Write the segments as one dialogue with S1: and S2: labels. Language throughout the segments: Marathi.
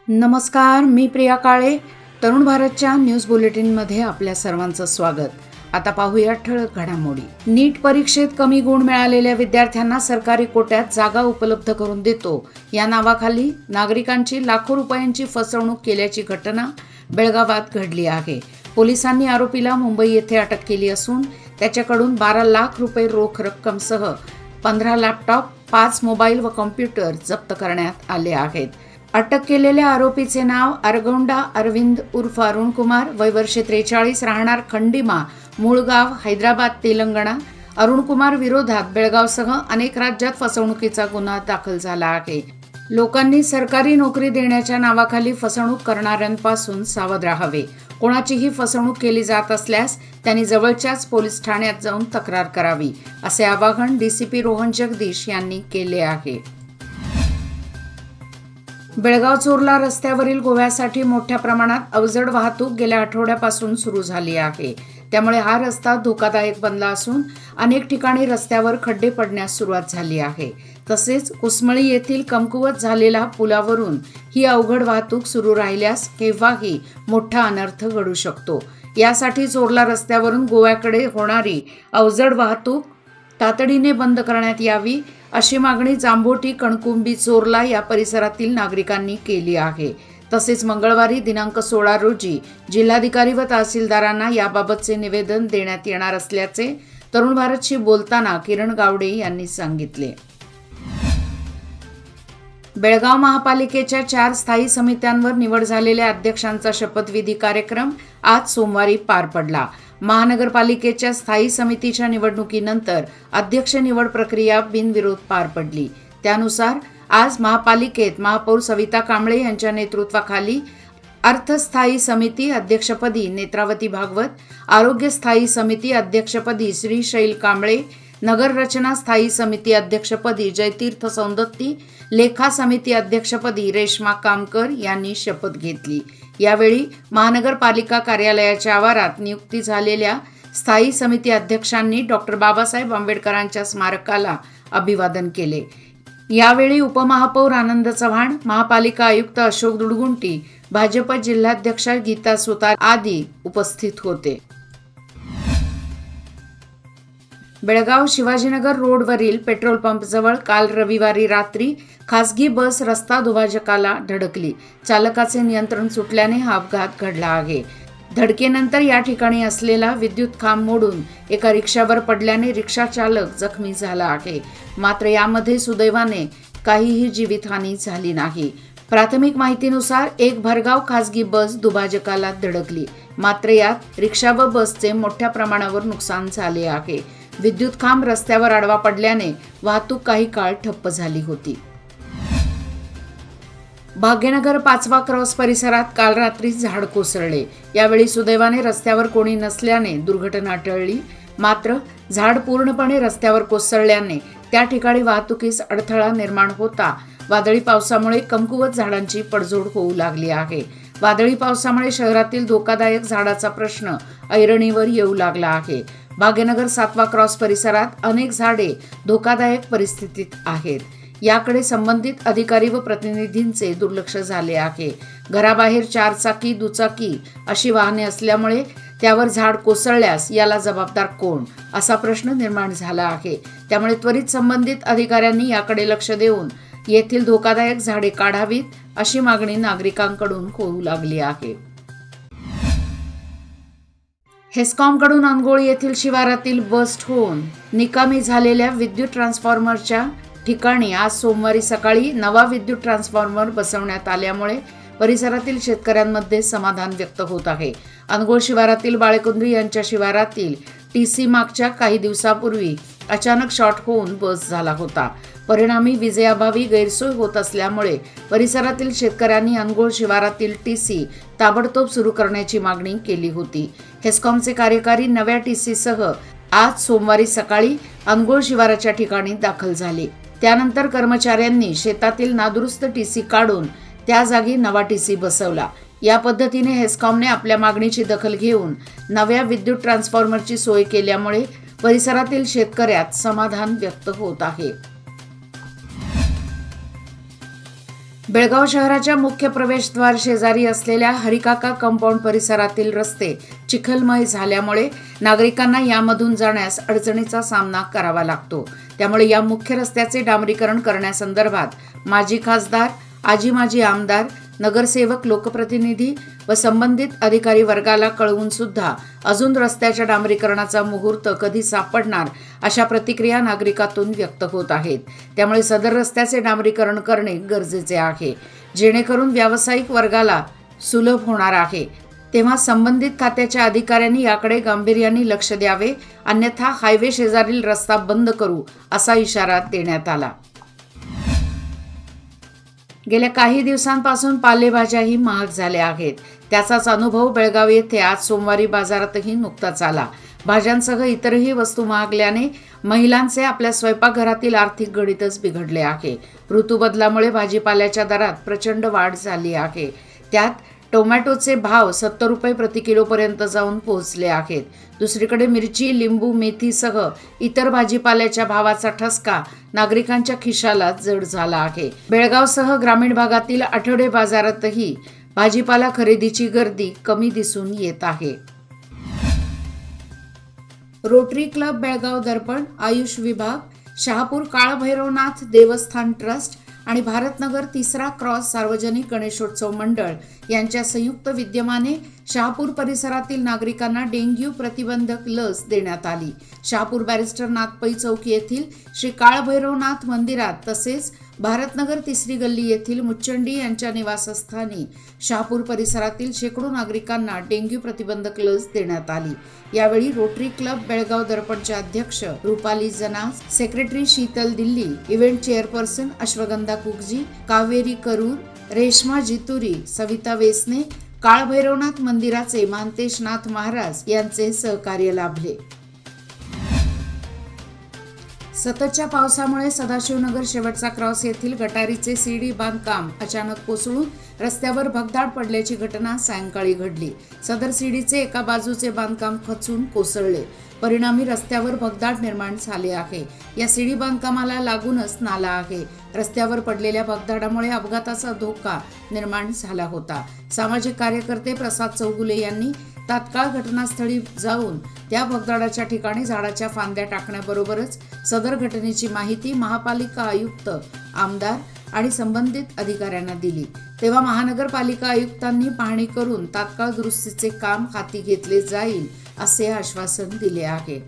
S1: नमस्कार, मी प्रिया काळे. तरुण भारतच्या न्यूज बुलेटिनमध्ये आपल्या सर्वांचं स्वागत. आता पाहूया ठळक घडामोडी. नीट परीक्षेत कमी गुण मिळालेल्या विद्यार्थ्यांना सरकारी कोट्यात जागा उपलब्ध करून देतो या नावाखाली नागरिकांची लाखो रुपयांची फसवणूक केल्याची घटना बेळगावात घडली आहे. पोलिसांनी आरोपीला मुंबई येथे अटक केली असून त्याच्याकडून 12 लाख रुपये रोख रक्कमसह 15 लॅपटॉप, 5 मोबाईल व कॉम्प्युटर जप्त करण्यात आले आहेत. अटक केलेल्या आरोपीचे नाव अरगोंडा अरविंद उर्फ अरुण कुमार, वय वर्षे 43, राहणार खंडीमा, मूळ गाव हैदराबाद, तेलंगणा. अरुण कुमार विरोधात बेळगावसह अनेक राज्यात फसवणुकीचा गुन्हा दाखल झाला आहे. लोकांनी सरकारी नोकरी देण्याच्या नावाखाली फसवणूक करणाऱ्यांपासून सावध राहावे. कोणाचीही फसवणूक केली जात असल्यास त्यांनी जवळच्याच पोलीस ठाण्यात जाऊन तक्रार करावी, असे आवाहन डीसीपी रोहन जगदीश यांनी केले आहे. बेळगाव चोरला रस्त्यावरील गोव्यासाठी मोठ्या प्रमाणात अवजड वाहतूक गेल्या आठवड्यापासून सुरू झाली आहे. त्यामुळे हा रस्ता धोकादायक बनला असून अनेक ठिकाणी रस्त्यावर खड्डे पडण्यास सुरुवात झाली आहे. तसेच कुसमळी येथील कमकुवत झालेल्या पुलावरून ही अवघड वाहतूक सुरू राहिल्यास केव्हाही मोठा अनर्थ घडू शकतो. यासाठी चोरला रस्त्यावरून गोव्याकडे होणारी अवजड वाहतूक तातडीने बंद करण्यात यावी, अशी मागणी जांभोटी, कणकुंबी, चोरला या परिसरातील नागरिकांनी केली आहे. तसेच मंगळवारी दिनांक 16 रोजी जिल्हाधिकारी व तहसीलदारांना याबाबतचे निवेदन देण्यात येणार असल्याचे तरुण भारतशी बोलताना किरण गावडे यांनी सांगितले. बेळगाव महापालिकेच्या 4 स्थायी समित्यांवर निवड झालेल्या अध्यक्षांचा शपथविधी कार्यक्रम आज सोमवारी पार पडला. महानगरपालिकेच्या स्थायी समितीच्या निवडणुकीनंतर अध्यक्ष निवड प्रक्रिया बिनविरोध पार पडली. त्यानुसार आज महापालिकेत महापौर सविता कांबळे यांच्या नेतृत्वाखाली अर्थस्थायी समिती अध्यक्षपदी नेत्रावती भागवत, आरोग्य स्थायी समिती अध्यक्षपदी श्रीशैल कांबळे, नगर रचना स्थायी समिती अध्यक्षपदी जयतीर्थ सौंदत्ती, लेखा समिती अध्यक्षपदी रेश्मा कामकर यांनी शपथ घेतली. यावेळी महानगरपालिका कार्यालयाच्या आवारात नियुक्ती झालेल्या स्थायी समिती अध्यक्षांनी डॉक्टर बाबासाहेब आंबेडकरांच्या स्मारकाला अभिवादन केले. यावेळी उपमहापौर आनंद चव्हाण, महापालिका आयुक्त अशोक दुडगुंटी, भाजप जिल्हाध्यक्षा गीता सुतार आदी उपस्थित होते. बेळगाव शिवाजीनगर रोडवरील पेट्रोल पंपजवळ काल रविवारी रात्री खासगी बस रस्ता दुभाजकाला धडकली. चालकाचे नियंत्रण सुटल्याने हा अपघात घडला आहे. धडकेनंतर या ठिकाणी असलेला विद्युत खांब मोडून एका रिक्षावर पडल्याने रिक्षा चालक जखमी झाला आहे. मात्र यामध्ये सुदैवाने काहीही जीवितहानी झाली नाही. प्राथमिक माहितीनुसार एक भरधाव खासगी बस दुभाजकाला धडकली. मात्र यात रिक्षा व बसचे मोठ्या प्रमाणावर नुकसान झाले आहे. विद्युत खांब रस्त्यावर आडवा पडल्याने वाहतूक काही काळ ठप्प झाली होती. भाग्यनगर 5वा क्रॉस परिसरात काल रात्री झाड कोसळले. यावेळी सुदैवाने रस्त्यावर कोणी नसल्याने दुर्घटना टळली. मात्र झाड पूर्णपणे रस्त्यावर कोसळल्याने त्या ठिकाणी वाहतुकीस अडथळा निर्माण होता. वादळी पावसामुळे कमकुवत झाडांची पडझड होऊ लागली आहे. वादळी पावसामुळे शहरातील धोकादायक झाडाचा प्रश्न ऐरणीवर येऊ लागला आहे. भाग्यनगर 7वा क्रॉस परिसरात अनेक झाडे धोकादायक परिस्थितीत आहेत. याकडे संबंधित अधिकारी व प्रतिनिधींचे दुर्लक्ष झाले आहे. घराबाहेर 4 चाकी, दुचाकी अशी वाहने असल्यामुळे त्यावर झाड कोसळल्यास याला जबाबदार कोण, असा प्रश्न निर्माण झाला आहे. त्यामुळे त्वरित संबंधित अधिकाऱ्यांनी याकडे लक्ष देऊन येथील धोकादायक झाडे काढावीत, अशी मागणी नागरिकांकडून होऊ लागली आहे. हेस्कॉमकडून अनगोळ येथील शिवारातील बस्ट होऊन निकामी झालेल्या विद्युत ट्रान्सफॉर्मरच्या ठिकाणी आज सोमवारी सकाळी नवा विद्युत ट्रान्सफॉर्मर बसवण्यात आल्यामुळे परिसरातील शेतकऱ्यांमध्ये समाधान व्यक्त होत आहे. अनगोळ शिवारातील बाळेकुंद्री यांच्या शिवारातील टीसी मागच्या काही दिवसापूर्वी अचानक शॉर्ट होऊन बस झाला होता. परिणामी विजेअभावी गैरसोय होत असल्यामुळे परिसरातील शेतकऱ्यांनी अनगोळ शिवारातील टीसी ताबडतोब सुरू करण्याची मागणी केली होती. हेस्कॉमचे कार्यकारी नव्या टीसीसह आज सोमवारी सकाळी अनगोळ शिवाराच्या ठिकाणी दाखल झाले. त्यानंतर कर्मचाऱ्यांनी शेतातील नादुरुस्त टीसी काढून त्या जागी नवा टीसी बसवला. या पद्धतीने हेस्कॉमने आपल्या मागणीची दखल घेऊन नव्या विद्युत ट्रान्सफॉर्मरची सोय केल्यामुळे परिसरातील शेतकऱ्यात समाधान व्यक्त होत आहे. बेळगाव शहराच्या मुख्य प्रवेशद्वार शेजारी असलेल्या हरिकाका कंपाऊंड परिसरातील रस्ते चिखलमय झाल्यामुळे नागरिकांना यामधून जाण्यास अडचणीचा सामना करावा लागतो. त्यामुळे या मुख्य रस्त्याचे डांबरीकरण करण्यासंदर्भात माजी खासदार, माजी आमदार, नगरसेवक, लोकप्रतिनिधी व संबंधित अधिकारी वर्गाला कळवून सुद्धा अजून रस्त्याच्या डांबरीकरणाचा मुहूर्त कधी सापडणार अशा प्रतिक्रिया नागरिकातून व्यक्त होत आहेत. त्यामुळे सदर रस्त्याचे डांबरीकरण करणे गरजेचे आहे, जेणेकरून व्यावसायिक वर्गाला सुलभ होणार आहे. तेव्हा संबंधित खात्याच्या अधिकाऱ्यांनी याकडे गांभीर्याने लक्ष द्यावे, अन्यथा हायवे शेजारील रस्ता बंद करू असा इशारा देण्यात आला. गेल्या काही दिवसांपासून पालेभाज्याही महाग झाल्या आहेत. त्याचाच अनुभव बेळगाव येथे आज सोमवारी बाजारातही नुकताच आला. भाज्यांसह इतरही वस्तू महागल्याने महिलांचे आपल्या स्वयंपाकघरातील आर्थिक गणितच बिघडले आहे. ऋतुबदलामुळे भाजीपाल्याच्या दरात प्रचंड वाढ झाली आहे. त्यात टोमॅटोचे भाव 70 रुपये प्रति किलोपर्यंत जाऊन पोहोचले आहेत. दुसरीकडे मिरची, लिंबू, मेथीसह इतर भाजीपाल्याच्या भावाचा ठसका नागरिकांच्या खिशाला जड झाला आहे. बेळगावसह ग्रामीण भागातील आठवडे बाजारातही भाजीपाला खरेदीची गर्दी कमी दिसून येत आहे. रोटरी क्लब बेळगाव दर्पण, आयुष विभाग, शहापूर काळभैरवनाथ देवस्थान ट्रस्ट आणि भारतनगर तिसरा क्रॉस सार्वजनिक गणेशोत्सव मंडळ यांच्या संयुक्त विद्यमाने शहापूर परिसरातील नागरिकांना डेंग्यू प्रतिबंधक लस देण्यात आली. शहापूर बॅरिस्टर नाथ पै चौक येथील श्री काळभैरवनाथ मंदिरात तसेच भारतनगर तिसरी गल्ली येथील मुच्चंडी यांच्या निवासस्थानी शहापूर परिसरातील शेकडो नागरिकांना डेंग्यू प्रतिबंधक लस देण्यात आली. यावेळी रोटरी क्लब बेळगाव दर्पणचे अध्यक्ष Rupali Janas, secretary Sheetal Delhi, event chairperson Ashwagandha Kukji, Kaveri Karur, Reshma Jituri, Savita Vesne, Kalbhairavnath मंदिराचे महांतेश नाथ महाराज यांचे सहकार्य लाभले. सततच्या पावसामुळे सदाशिवनगर शेवटचा क्रॉस येथील गटारीचे सीडी बांधकाम अचानक कोसळून रस्त्यावर भगदाड पडल्याची घटना सायंकाळी घडली. सदर सीडीचे एका बाजूचे बांधकाम खचून कोसळले. परिणामी रस्त्यावर भगदाड निर्माण झाले आहे. या सीडी बांधकामाला लागूनच नाला आहे. रस्त्यावर पडलेल्या भगदाडामुळे अपघाताचा धोका निर्माण झाला होता. सामाजिक कार्यकर्ते प्रसाद चौगुले यांनी तात्काळ घटनास्थळी जाऊन त्या भगदाडाच्या ठिकाणी झाडाच्या फांद्या टाकण्याबरोबरच सदर घटनेची माहिती महापालिका आयुक्त, आमदार आणि संबंधित अधिकाऱ्यांना दिली. तेव्हा महानगरपालिका आयुक्तांनी पाहणी करून तात्काळ दुरुस्तीचे काम हाती घेतले जाईल असे आश्वासन दिले आहे.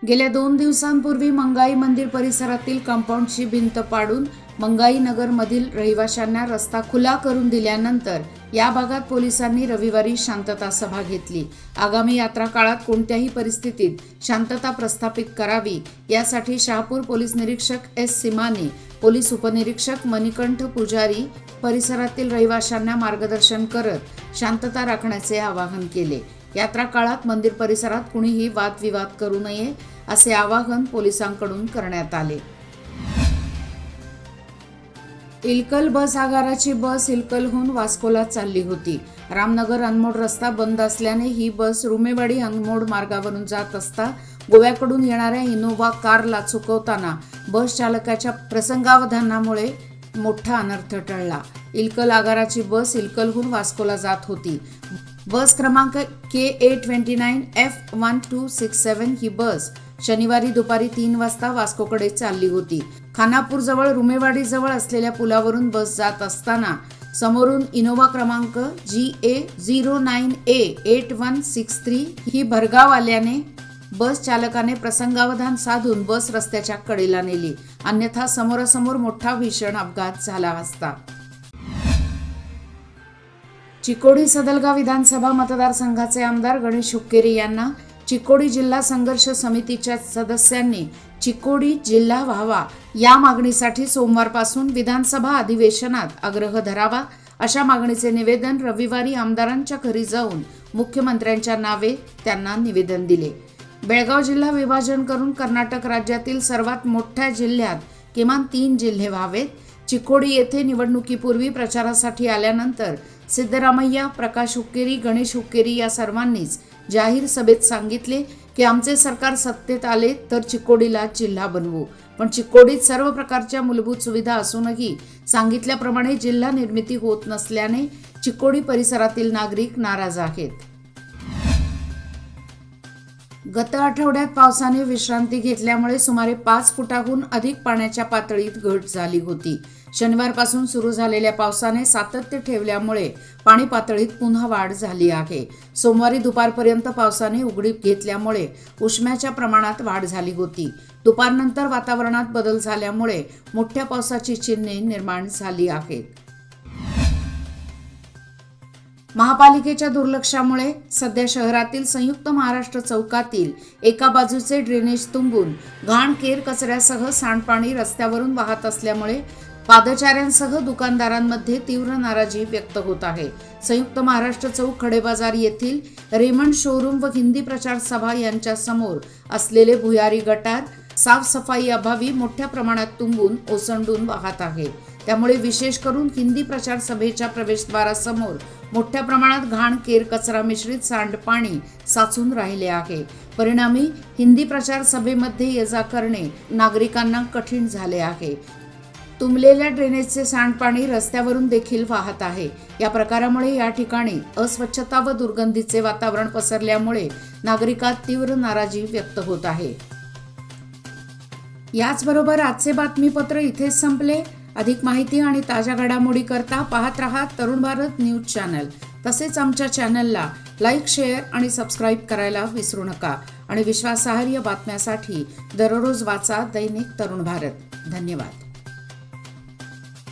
S1: गेल्या 2 दिवसांपूर्वी मंगाई मंदिर परिसरातील कंपाऊंडची भिंत पाडून मंगाई नगर मधील रहिवाशांना रस्ता खुला करून दिल्यानंतर या भागात पोलिसांनी रविवारी शांतता सभा घेतली. आगामी यात्रा काळात कोणत्याही परिस्थितीत शांतता प्रस्थापित करावी यासाठी शहापूर पोलीस निरीक्षक एस सिमानी, पोलीस उपनिरीक्षक मणिकंठ पुजारी परिसरातील रहिवाशांना मार्गदर्शन करत शांतता राखण्याचे आवाहन केले. यात्रा काळात मंदिर परिसरात कुणीही वादविवाद करू नये असे आवाहन पोलिसांकडून करण्यात आले. इलकल बस आगाराची बस इलकलहून वास्कोला चालली होती. रामनगर अनमोड रस्ता बंद असल्याने ही बस रुमेवाडी अनमोड मार्गावरून जात असता गोव्याकडून येणाऱ्या इनोव्हा कारला चुकवताना बस चालकाच्या प्रसंगावधानामुळे मोठा अनर्थ टळला. इलकल आगाराची बस इलकलहून वास्कोला जात होती. बस क्रमांक KA29F1267 ही बस शनिवारी दुपारी 3 वाजता वास्कोकडे चालली होती. खानापूरजवळ रुमेवाडीजवळ असलेल्या पुलावरून बस जात असताना समोरून इनोव्हा क्रमांक GA09A8163 ही भरधाव आल्याने बस चालकाने प्रसंगावधान साधून बस रस्त्याच्या कडेला नेली. अन्यथा समोरासमोर मोठा भीषण अपघात झाला असता. चिकोडी सदलगा विधानसभा मतदारसंघाचे आमदार गणेश हुक्केरी यांना चिकोडी जिल्हा संघर्ष समितीच्या सदस्यांनी चिकोडी जिल्हा व्हावा या मागणीसाठी सोमवारपासून विधानसभा अधिवेशनात आग्रह धरावा अशा मागणीचे निवेदन रविवारी आमदारांच्या घरी जाऊन मुख्यमंत्र्यांच्या नावे त्यांना निवेदन दिले. बेळगाव जिल्हा विभाजन करून कर्नाटक राज्यातील सर्वात मोठ्या जिल्ह्यात किमान 3 जिल्हे व्हावेत. चिकोडी येथे निवडणुकीपूर्वी प्रचारासाठी आल्यानंतर सिद्धरामय्या, प्रकाश हुक्केरी, गणेश हुक्केरी या सर्वांनीच जाहीर सभेत सांगितले की आमचे सरकार सत्तेत आले तर चिकोडीला जिल्हा बनवू, पण चिकोडीत सर्व प्रकारच्या मूलभूत सुविधा असूनही सांगितल्याप्रमाणे जिल्हा निर्मिती होत नसल्याने चिकोडी परिसरातील नागरिक नाराज आहेत. गत आठवड्यात पावसाने विश्रांती घेतल्यामुळे सुमारे 5 फुटाहून अधिक पाण्याच्या पातळीत घट झाली होती. शनिवारपासून सुरू झालेल्या पावसाने सातत्य ठेवल्यामुळे पाणी पातळीत पुन्हा वाढ झाली आहे. सोमवारी दुपारपर्यंत पावसाने उघडीप घेतल्यामुळे उष्म्याच्या प्रमाणात वाढ झाली होती. दुपारनंतर वातावरणात बदल झाल्यामुळे मोठ्या पावसाची चिन्हे निर्माण झाली आहेत. महापालिकेच्या दुर्लक्षामुळे सध्या शहरातील संयुक्त महाराष्ट्र चौकातील एका बाजूचे ड्रेनेज तुंबून घाण केर कचऱ्यासह सांडपाणी रस्त्यावरून वाहत असल्यामुळे पादचाऱ्यांसह दुकानदारांमध्ये तीव्र नाराजी व्यक्त होत आहे. संयुक्त महाराष्ट्र चौक खडेबाजार येथील रेमंड शोरूम व हिंदी प्रचार सभा यांच्या समोर असलेले भुयारी गटार साफसफाई अभावी मोठ्या प्रमाणात तुंबून ओसंडून वाहत आहे. त्यामुळे विशेष करून हिंदी प्रचार सभेच्या प्रवेशद्वारासमोर मोठ्या प्रमाणात घाण केर कचरा मिश्रित सांडपाणी साचून राहिले आहे. परिणामी हिंदी प्रचार सभेमध्ये ये जा करणे नागरिकांना कठीण झाले आहे. तुंबलेल्या ड्रेनेजचे सांडपाणी रस्त्यावरून देखील वाहत आहे. या प्रकारामुळे या ठिकाणी अस्वच्छता व दुर्गंधीचे वातावरण पसरल्यामुळे नागरिकात तीव्र नाराजी व्यक्त होत आहे. याचबरोबर आजचे बातमीपत्र इथेच संपले. अधिक माहिती आणि ताज्या घडामोडी करता पाहत रहा तरुण भारत न्यूज चॅनल. तसेच आमच्या चॅनलला लाईक, शेअर आणि सबस्क्राईब करायला विसरू नका. आणि विश्वासार्ह बातम्यासाठी दररोज वाचा दैनिक तरुण भारत. धन्यवाद.